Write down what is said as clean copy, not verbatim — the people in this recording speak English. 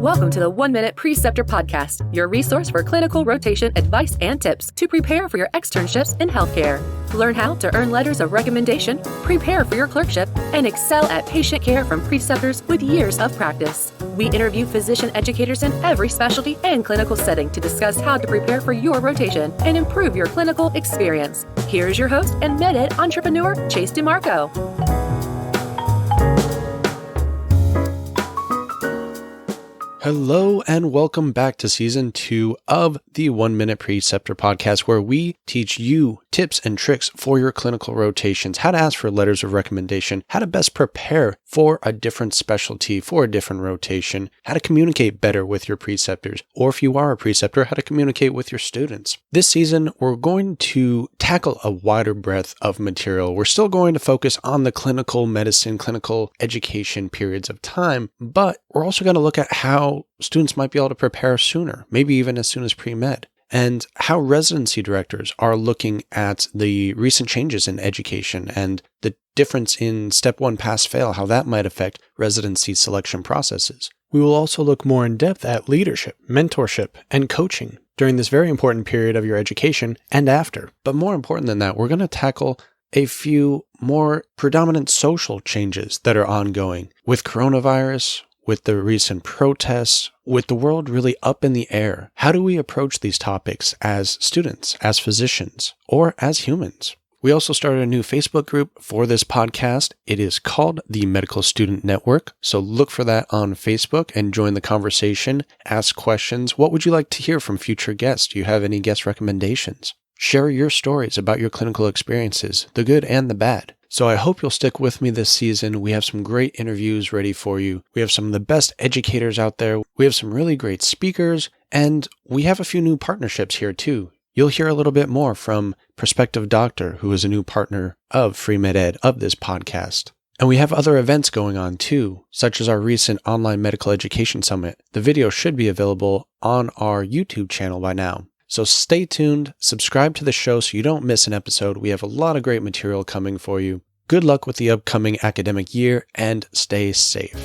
Welcome to the 1 Minute Preceptor Podcast, your resource for clinical rotation advice and tips to prepare for your externships in healthcare. Learn how to earn letters of recommendation, prepare for your clerkship, and excel at patient care from preceptors with years of practice. We interview physician educators in every specialty and clinical setting to discuss how to prepare for your rotation and improve your clinical experience. Here is your host and med-ed entrepreneur, Chase DeMarco. Hello and welcome back to Season 2 of the 1 Minute Preceptor Podcast, where we teach you tips and tricks for your clinical rotations, how to ask for letters of recommendation, how to best prepare for a different specialty, for a different rotation, how to communicate better with your preceptors, or if you are a preceptor, how to communicate with your students. This season, we're going to tackle a wider breadth of material. We're still going to focus on the clinical medicine, clinical education periods of time, but we're also going to look at how students might be able to prepare sooner, maybe even as soon as pre-med, and how residency directors are looking at the recent changes in education and the difference in step 1 pass-fail, how that might affect residency selection processes. We will also look more in depth at leadership, mentorship, and coaching during this very important period of your education and after. But more important than that, we're going to tackle a few more predominant social changes that are ongoing with coronavirus, with the recent protests, with the world really up in the air. How do we approach these topics as students, as physicians, or as humans? We also started a new Facebook group for this podcast. It is called the Medical Student Network. So look for that on Facebook and join the conversation. Ask questions. What would you like to hear from future guests? Do you have any guest recommendations? Share your stories about your clinical experiences, the good and the bad. So I hope you'll stick with me this season. We have some great interviews ready for you. We have some of the best educators out there. We have some really great speakers, and we have a few new partnerships here too. You'll hear a little bit more from Prospective Doctor, who is a new partner of Free Med Ed of this podcast. And we have other events going on too, such as our recent online medical education summit. The video should be available on our YouTube channel by now. So stay tuned, subscribe to the show so you don't miss an episode. We have a lot of great material coming for you. Good luck with the upcoming academic year and stay safe.